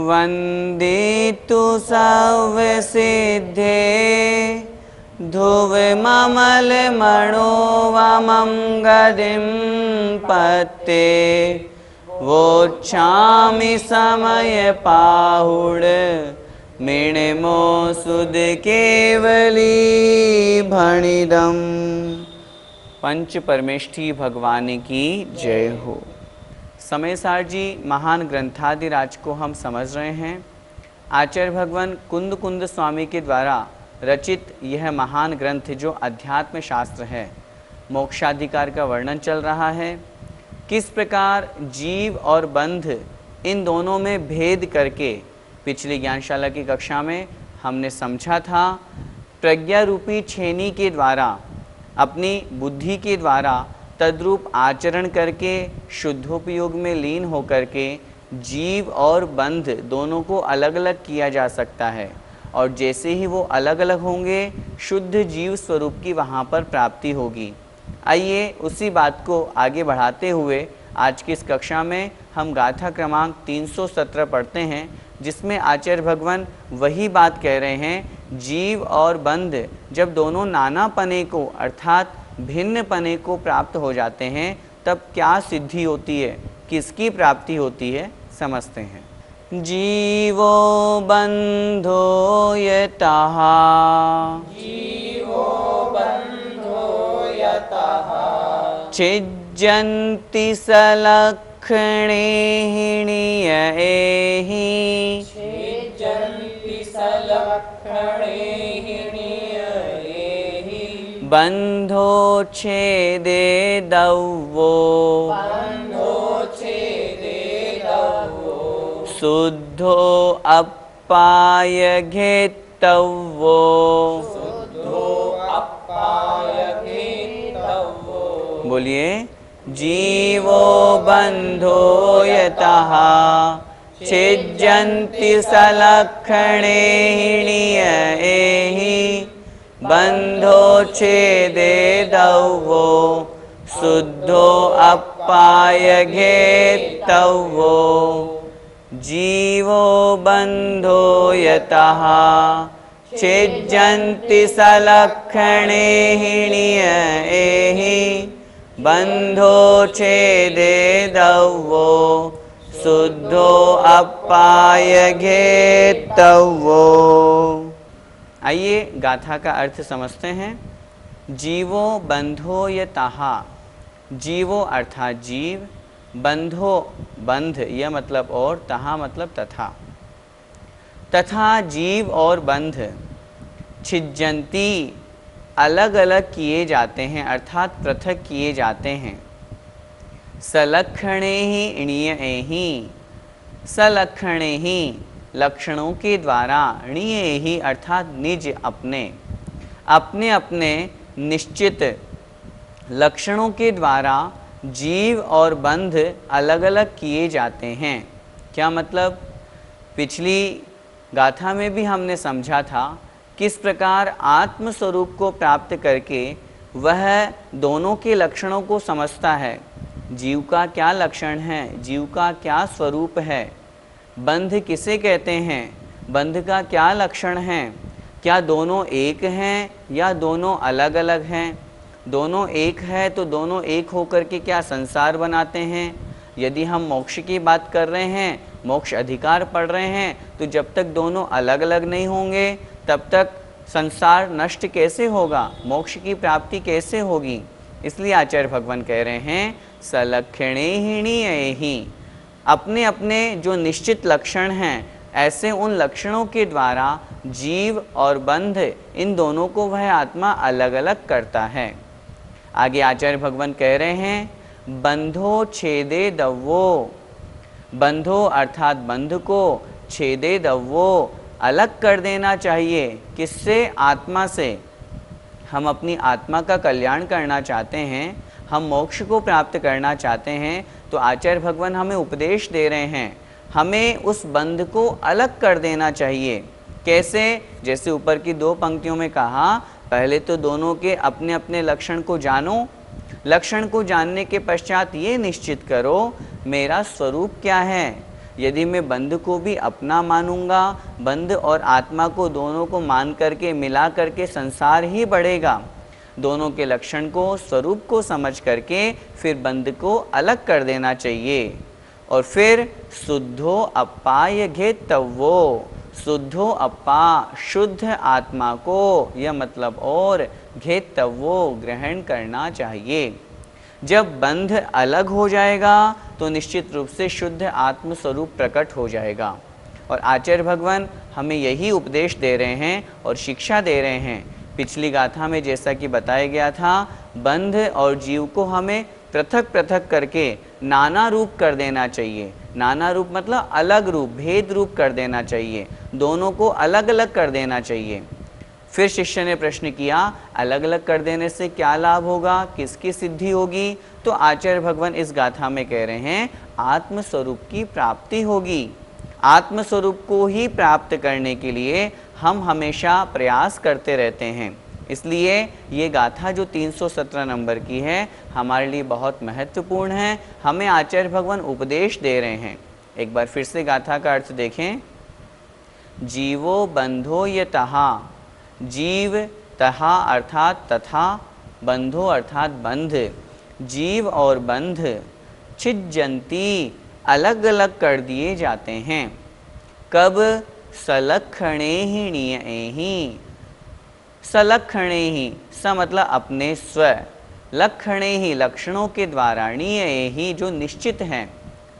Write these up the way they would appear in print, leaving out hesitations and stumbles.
वन्दितु सर्वसिद्धे धुवममलमणो वामं गदिं पत्ते वोच्छामि समय पाहुड मिणमो सुद केवली भणिदम। पंच परमेष्ठी भगवान की जय हो। समयसार जी महान ग्रंथादिराज को हम समझ रहे हैं। आचार्य भगवान कुंद कुंद स्वामी के द्वारा रचित यह महान ग्रंथ जो अध्यात्म शास्त्र है, मोक्षाधिकार का वर्णन चल रहा है। किस प्रकार जीव और बंध इन दोनों में भेद करके पिछली ज्ञानशाला की कक्षा में हमने समझा था। प्रज्ञा रूपी छेनी के द्वारा, अपनी बुद्धि के द्वारा तद्रूप आचरण करके शुद्धोपयोग में लीन होकर के जीव और बंध दोनों को अलग अलग किया जा सकता है, और जैसे ही वो अलग अलग होंगे शुद्ध जीव स्वरूप की वहाँ पर प्राप्ति होगी। आइए उसी बात को आगे बढ़ाते हुए आज की इस कक्षा में हम गाथा क्रमांक 317 पढ़ते हैं, जिसमें आचार्य भगवान वही बात कह रहे हैं। जीव और बंध जब दोनों नाना पने को अर्थात भिन्न पने को प्राप्त हो जाते हैं तब क्या सिद्धि होती है, किसकी प्राप्ति होती है, समझते हैं। जीवो बंधो यतः छिज्जन्ति सलक्षणे हिणीयेहि बंधो छेदे दवो शुद्धो अप्पाय घेत्तवो। बोलिए, जीवो बंधो यतः छिज्जन्ति सलक्षणे हिणीयेहि बंधो छेदे दवो शुद्धो अप्पाय घेत्तवो। जीवो बंधो यतः छिज्जन्ति सलक्षणे हिणीयेहि बंधो छेदे दवो शुद्धो अप्पाय घेत्तवो। आइए गाथा का अर्थ समझते हैं। जीवो बंधो यतः, जीवो अर्थात जीव, बंधो बंध यह मतलब और, तहा मतलब तथा, तथा जीव और बंध छिज्जन्ति अलग अलग किए जाते हैं अर्थात पृथक किए जाते हैं। सलक्षणे ही इणीयेहि, सलक्षणे ही लक्षणों के द्वारा, णीय ही अर्थात निज अपने, अपने अपने निश्चित लक्षणों के द्वारा जीव और बंध अलग अलग किए जाते हैं। क्या मतलब? पिछली गाथा में भी हमने समझा था किस प्रकार आत्म स्वरूप को प्राप्त करके वह दोनों के लक्षणों को समझता है। जीव का क्या लक्षण है, जीव का क्या स्वरूप है, बंध किसे कहते हैं, बंध का क्या लक्षण है, क्या दोनों एक हैं या दोनों अलग अलग हैं। दोनों एक है तो दोनों एक होकर के क्या संसार बनाते हैं। यदि हम मोक्ष की बात कर रहे हैं, मोक्ष अधिकार पढ़ रहे हैं, तो जब तक दोनों अलग अलग नहीं होंगे तब तक संसार नष्ट कैसे होगा, मोक्ष की प्राप्ति कैसे होगी। इसलिए आचार्य भगवान कह रहे हैं सलक्षणे हिणीयेहि, अपने अपने जो निश्चित लक्षण हैं ऐसे उन लक्षणों के द्वारा जीव और बंध इन दोनों को वह आत्मा अलग अलग करता है। आगे आचार्य भगवान कह रहे हैं बंधो छेदे दवो, बंधो अर्थात बंध को, छेदे दवो अलग कर देना चाहिए। किससे? आत्मा से। हम अपनी आत्मा का कल्याण करना चाहते हैं, हम मोक्ष को प्राप्त करना चाहते हैं, तो आचार्य भगवान हमें उपदेश दे रहे हैं हमें उस बंध को अलग कर देना चाहिए। कैसे? जैसे ऊपर की दो पंक्तियों में कहा, पहले तो दोनों के अपने अपने लक्षण को जानो, लक्षण को जानने के पश्चात ये निश्चित करो मेरा स्वरूप क्या है, यदि मैं बंध को भी अपना मानूंगा, बंध और आत्मा को दोनों को मान करके मिला करके संसार ही बढ़ेगा। दोनों के लक्षण को, स्वरूप को समझ करके फिर बंध को अलग कर देना चाहिए। और फिर शुद्धो अपाय घेतव्यो, शुद्धो अपा, शुद्ध आत्मा को, यह मतलब और घेतव्यो, ग्रहण करना चाहिए। जब बंध अलग हो जाएगा तो निश्चित रूप से शुद्ध आत्म स्वरूप प्रकट हो जाएगा। और आचार्य भगवान हमें यही उपदेश दे रहे हैं और शिक्षा दे रहे हैं। पिछली गाथा में जैसा कि बताया गया था, बंध और जीव को हमें पृथक पृथक करके नाना रूप कर देना चाहिए। नाना रूप मतलब अलग रूप, भेद रूप कर देना चाहिए। दोनों को अलग अलग कर देना चाहिए। फिर शिष्य ने प्रश्न किया, अलग अलग कर देने से क्या लाभ होगा, किसकी सिद्धि होगी? तो आचार्य भगवान इस गाथा में कह रहे हैं, आत्म स्वरूप की प्राप्ति होगी। आत्म स्वरूप को ही प्राप्त करने के लिए हम हमेशा प्रयास करते रहते हैं। इसलिए ये गाथा जो 317 नंबर की है हमारे लिए बहुत महत्वपूर्ण है। हमें आचार्य भगवान उपदेश दे रहे हैं। एक बार फिर से गाथा का अर्थ देखें। जीवो बंधो यतहा, जीव तहा अर्थात तथा, बंधो अर्थात बंध, जीव और बंध छिज्जन्ति, अलग अलग कर दिए जाते हैं। कब? सलक्षणे ही णीयहि, सलक्षणे ही, स मतलब अपने स्व, लक्षणे ही लक्षणों के द्वारा, णीयहि ही जो निश्चित हैं।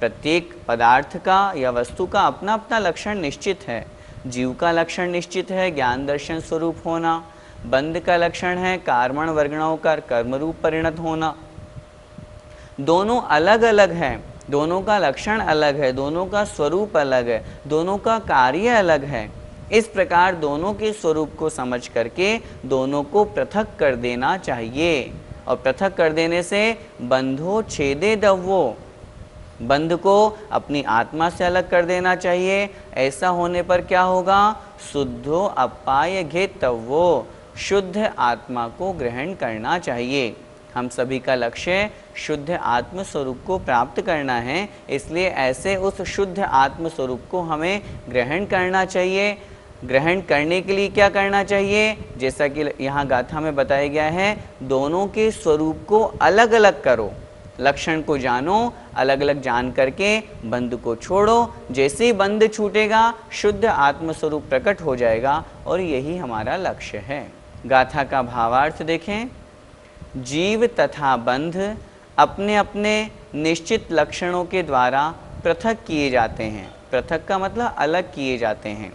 प्रत्येक पदार्थ का या वस्तु का अपना अपना लक्षण निश्चित है। जीव का लक्षण निश्चित है, ज्ञान दर्शन स्वरूप होना। बंध का लक्षण है कर्मण वर्गणों का कर्म रूप परिणत होना। दोनों अलग अलग हैं, दोनों का लक्षण अलग है, दोनों का स्वरूप अलग है, दोनों का कार्य अलग है। इस प्रकार दोनों के स्वरूप को समझ करके दोनों को पृथक कर देना चाहिए। और पृथक कर देने से बंधो छेदे दव्वो, बंध को अपनी आत्मा से अलग कर देना चाहिए। ऐसा होने पर क्या होगा? शुद्धो अपाय घेतव्यो, शुद्ध आत्मा को ग्रहण करना चाहिए। हम सभी का लक्ष्य शुद्ध आत्म स्वरूप को प्राप्त करना है, इसलिए ऐसे उस शुद्ध आत्म स्वरूप को हमें ग्रहण करना चाहिए। ग्रहण करने के लिए क्या करना चाहिए? जैसा कि यहाँ गाथा में बताया गया है, दोनों के स्वरूप को अलग अलग करो, लक्षण को जानो, अलग अलग जान करके बंध को छोड़ो। जैसे ही बंध छूटेगा शुद्ध आत्म स्वरूप प्रकट हो जाएगा और यही हमारा लक्ष्य है। गाथा का भावार्थ देखें। जीव तथा बंध अपने अपने निश्चित लक्षणों के द्वारा पृथक किए जाते हैं। पृथक का मतलब अलग किए जाते हैं।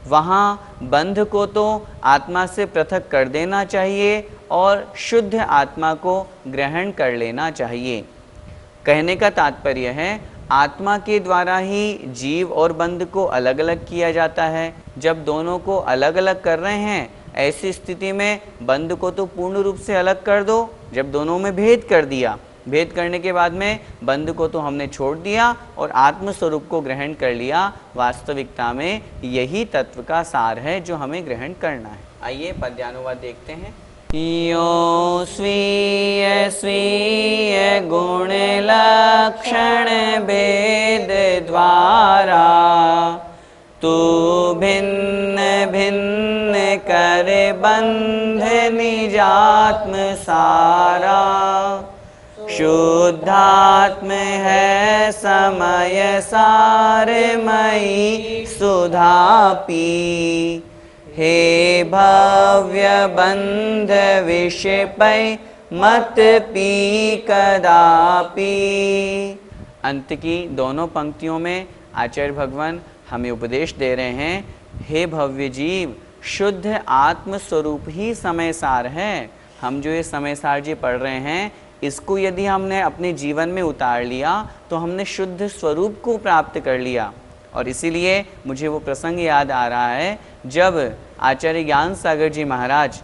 वहाँ बंध को तो आत्मा से पृथक कर देना चाहिए और शुद्ध आत्मा को ग्रहण कर लेना चाहिए। कहने का तात्पर्य है, आत्मा के द्वारा ही जीव और बंध को अलग अलग किया जाता है। जब दोनों को अलग अलग कर रहे हैं, ऐसी स्थिति में बंध को तो पूर्ण रूप से अलग कर दो। जब दोनों में भेद कर दिया, भेद करने के बाद में बंध को तो हमने छोड़ दिया और आत्म स्वरूप को ग्रहण कर लिया। वास्तविकता में यही तत्व का सार है जो हमें ग्रहण करना है। आइए पद्यानुवाद देखते हैं। यो स्वीय स्वीय गुण लक्षण भेद द्वारा, तू भिन्न भिन्न कर बंध निजात्म सारा। शुद्धात्म है समय सारमयी सुधा पी, हे भव्य बंध विषय पै मत पी कदापि। अंत की दोनों पंक्तियों में आचार्य भगवान हमें उपदेश दे रहे हैं, हे भव्य जीव, शुद्ध आत्म स्वरूप ही समय सार है। हम जो ये समय सार जी पढ़ रहे हैं, इसको यदि हमने अपने जीवन में उतार लिया तो हमने शुद्ध स्वरूप को प्राप्त कर लिया। और इसीलिए मुझे वो प्रसंग याद आ रहा है जब आचार्य ज्ञान सागर जी महाराज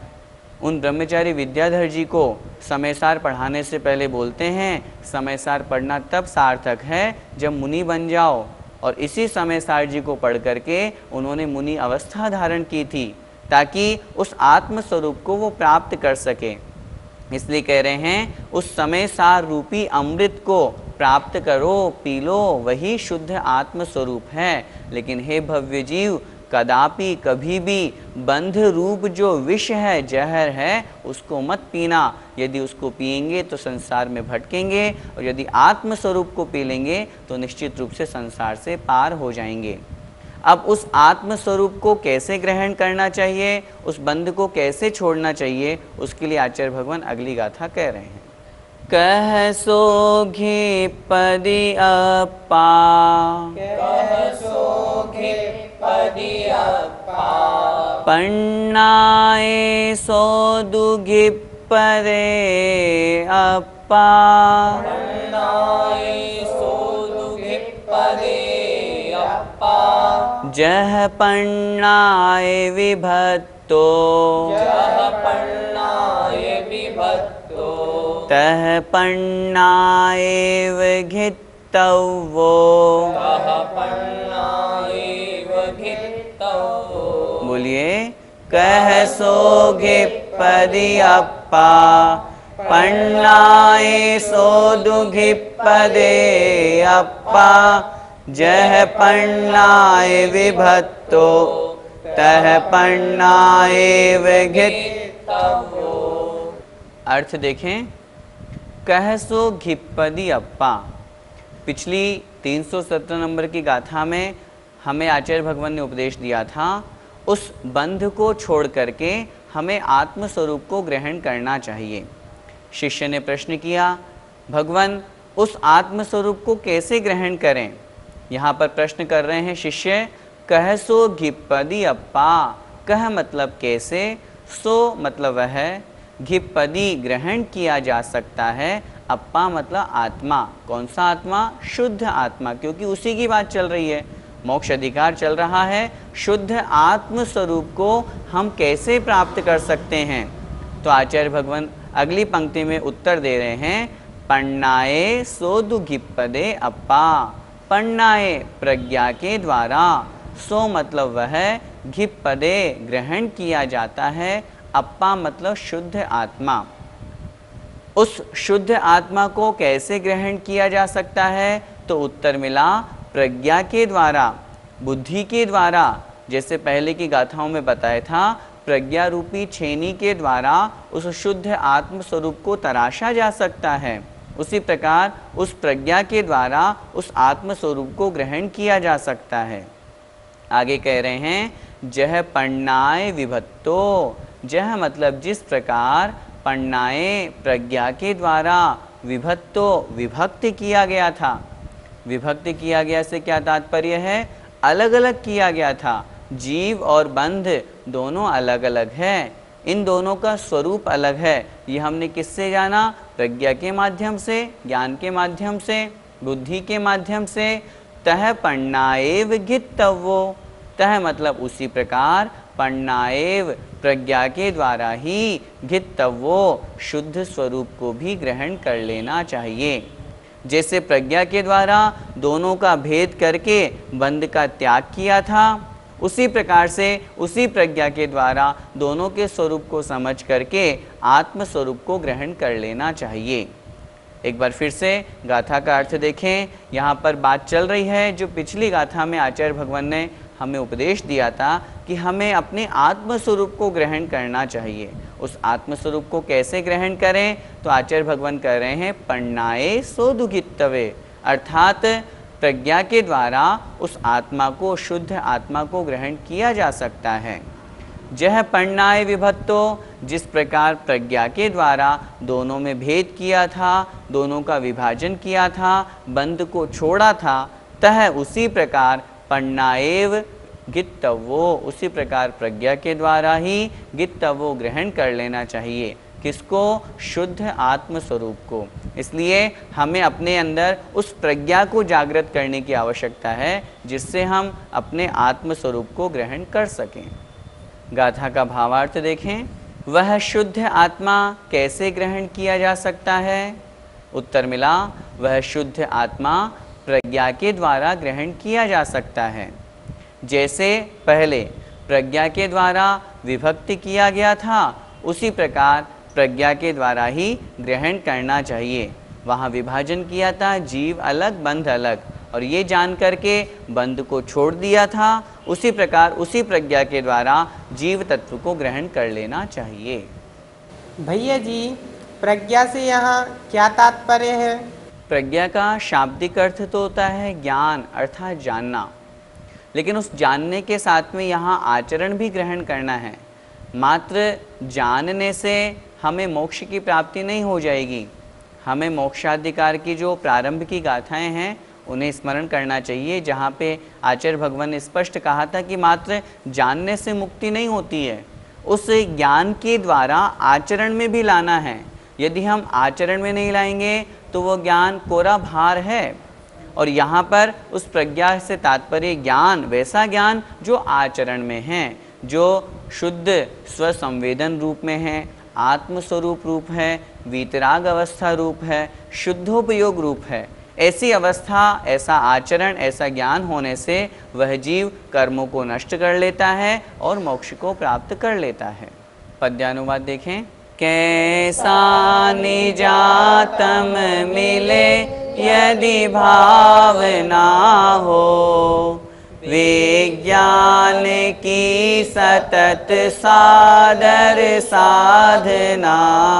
उन ब्रह्मचारी विद्याधर जी को समय सार पढ़ाने से पहले बोलते हैं, समय सार पढ़ना तब सार्थक है जब मुनि बन जाओ। और इसी समय सार जी को पढ़ करके उन्होंने मुनि अवस्था धारण की थी ताकि उस आत्म स्वरूप को वो प्राप्त कर सके। इसलिए कह रहे हैं, उस समय सार रूपी अमृत को प्राप्त करो, पी लो, वही शुद्ध आत्म स्वरूप है। लेकिन हे भव्य जीव, कदापि कभी भी बंध रूप जो विष है, जहर है, उसको मत पीना। यदि उसको पिएंगे तो संसार में भटकेंगे, और यदि आत्म स्वरूप को पी लेंगे तो निश्चित रूप से संसार से पार हो जाएंगे। अब उस आत्म स्वरूप को कैसे ग्रहण करना चाहिए, उस बंध को कैसे छोड़ना चाहिए, उसके लिए आचार्य भगवान अगली गाथा कह रहे हैं। कह सो घी पदी अपा, कह सो घी पदी अपा, पन्नाए सो दुघि पदे अपा, पन्नाए सो दुघि पदे अपा, जह पन्नाए विभत्तो, जह पन्नाए विभत्तो, तह पन्नाएव घित्तव्यो, तह पन्नाएव घित्तव्यो। बोलिए, कह सो घि पदी अपा, पन्नाए सो दुघि पदे अपा, जह पन्नाए विभत्तो, तह पन्नाएव घित्तव्यो। अर्थ देखें, कह सो घिप्पदी अप्पा। पिछली 317 नंबर की गाथा में हमें आचार्य भगवान ने उपदेश दिया था, उस बंध को छोड़ करके हमें आत्म स्वरूप को ग्रहण करना चाहिए। शिष्य ने प्रश्न किया, भगवान उस आत्म स्वरूप को कैसे ग्रहण करें? यहाँ पर प्रश्न कर रहे हैं शिष्य, कह सो घिप्पदी अप्पा। कह मतलब कैसे, सो मतलब वह, घिप्पदी ग्रहण किया जा सकता है, अप्पा मतलब आत्मा। कौन सा आत्मा? शुद्ध आत्मा, क्योंकि उसी की बात चल रही है, मोक्ष अधिकार चल रहा है। शुद्ध आत्म स्वरूप को हम कैसे प्राप्त कर सकते हैं? तो आचार्य भगवान अगली पंक्ति में उत्तर दे रहे हैं, पन्नाए सो दुघिप्पदे अप्पा। पन्नाए प्रज्ञा के द्वारा, सो मतलब वह, घिप्पदे ग्रहण किया जाता है, अप्पा मतलब शुद्ध आत्मा। उस शुद्ध आत्मा को कैसे ग्रहण किया जा सकता है? तो उत्तर मिला, प्रज्ञा के द्वारा, बुद्धि के द्वारा। जैसे पहले की गाथाओं में बताया था, प्रज्ञा रूपी छेनी के द्वारा उस शुद्ध आत्म स्वरूप को तराशा जा सकता है। उसी प्रकार उस प्रज्ञा के द्वारा उस आत्म स्वरूप को ग्रहण किया जा सकता है। आगे कह रहे हैं, जह पन्नाए विभत्तो। जह मतलब जिस प्रकार, पन्नाए प्रज्ञा के द्वारा, विभत्तो विभक्त किया गया था। विभक्त किया गया से क्या तात्पर्य है? अलग अलग किया गया था। जीव और बंध दोनों अलग अलग है, इन दोनों का स्वरूप अलग है। ये हमने किससे जाना? प्रज्ञा के माध्यम से, ज्ञान के माध्यम से, बुद्धि के माध्यम से। तह पन्नाएव घित्तव्यो। तह मतलब उसी प्रकार, पन्नाएव प्रज्ञा के द्वारा ही, घित्तव्यो शुद्ध स्वरूप को भी ग्रहण कर लेना चाहिए। जैसे प्रज्ञा के द्वारा दोनों का भेद करके बंध का त्याग किया था, उसी प्रकार से उसी प्रज्ञा के द्वारा दोनों के स्वरूप को समझ करके आत्म स्वरूप को ग्रहण कर लेना चाहिए। एक बार फिर से गाथा का अर्थ देखें। यहाँ पर बात चल रही है जो पिछली गाथा में आचार्य भगवान ने हमें उपदेश दिया था कि हमें अपने आत्म स्वरूप को ग्रहण करना चाहिए। उस आत्म स्वरूप को कैसे ग्रहण करें? तो आचार्य भगवान कह रहे हैं, पन्नाए सो दुघित्तवे, अर्थात प्रज्ञा के द्वारा उस आत्मा को, शुद्ध आत्मा को ग्रहण किया जा सकता है। जह पन्नाए विभत्तो, जिस प्रकार प्रज्ञा के द्वारा दोनों में भेद किया था, दोनों का विभाजन किया था, बंध को छोड़ा था, तह उसी प्रकार पन्नाएव घित्तव्यो, उसी प्रकार प्रज्ञा के द्वारा ही घित्तव्यो ग्रहण कर लेना चाहिए। किसको? शुद्ध आत्म स्वरूप को। इसलिए हमें अपने अंदर उस प्रज्ञा को जागृत करने की आवश्यकता है, जिससे हम अपने आत्म स्वरूप को ग्रहण कर सकें। गाथा का भावार्थ देखें, वह शुद्ध आत्मा कैसे ग्रहण किया जा सकता है? उत्तर मिला, वह शुद्ध आत्मा प्रज्ञा के द्वारा ग्रहण किया जा सकता है। जैसे पहले प्रज्ञा के द्वारा विभक्त किया गया था, उसी प्रकार प्रज्ञा के द्वारा ही ग्रहण करना चाहिए। वहाँ विभाजन किया था, जीव अलग बंध अलग, और ये जान करके बंध को छोड़ दिया था। उसी प्रकार उसी प्रज्ञा के द्वारा जीव तत्व को ग्रहण कर लेना चाहिए। भैया जी, प्रज्ञा से यहाँ क्या तात्पर्य है? प्रज्ञा का शाब्दिक अर्थ तो होता है ज्ञान अर्थात जानना, लेकिन उस जानने के साथ में यहाँ आचरण भी ग्रहण करना है। मात्र जानने से हमें मोक्ष की प्राप्ति नहीं हो जाएगी। हमें मोक्षाधिकार की जो प्रारंभ की गाथाएं हैं उन्हें स्मरण करना चाहिए, जहाँ पे आचार्य भगवान ने स्पष्ट कहा था कि मात्र जानने से मुक्ति नहीं होती है, उस ज्ञान के द्वारा आचरण में भी लाना है। यदि हम आचरण में नहीं लाएंगे तो वो ज्ञान कोरा भार है। और यहाँ पर उस प्रज्ञा से तात्पर्य ज्ञान, वैसा ज्ञान जो आचरण में है, जो शुद्ध स्वसंवेदन रूप में है, आत्मस्वरूप रूप है, वीतराग अवस्था रूप है, शुद्धोपयोग रूप है। ऐसी अवस्था, ऐसा आचरण, ऐसा ज्ञान होने से वह जीव कर्मों को नष्ट कर लेता है और मोक्ष को प्राप्त कर लेता है। पद्यानुवाद देखें। कैसा निजातम मिले यदि भावना हो, विज्ञान की सतत सादर साधना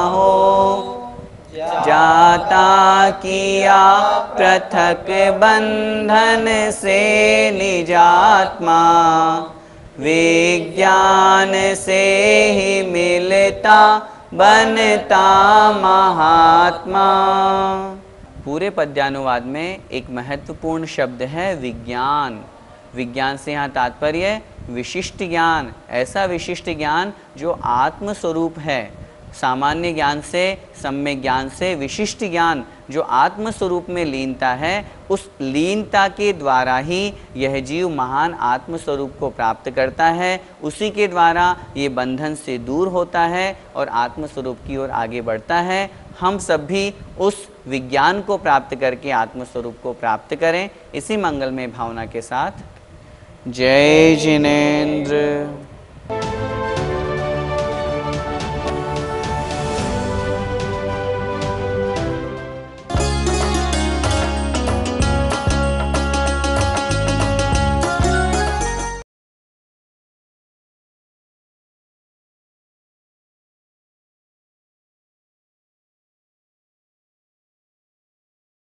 हो। जाता किया पृथक बंधन से निजात्मा, विज्ञान से ही मिलता बनता महात्मा। पूरे पद्यानुवाद में एक महत्वपूर्ण शब्द है विज्ञान। विज्ञान से यहाँ तात्पर्य विशिष्ट ज्ञान, ऐसा विशिष्ट ज्ञान जो आत्मस्वरूप है। सामान्य ज्ञान से, सम्यक ज्ञान से विशिष्ट ज्ञान जो आत्मस्वरूप में लीनता है, उस लीनता के द्वारा ही यह जीव महान आत्मस्वरूप को प्राप्त करता है। उसी के द्वारा ये बंधन से दूर होता है और आत्मस्वरूप की ओर आगे बढ़ता है। हम सब भी उस विज्ञान को प्राप्त करके आत्मस्वरूप को प्राप्त करें। इसी मंगलमय भावना के साथ जय जिनेंद्र।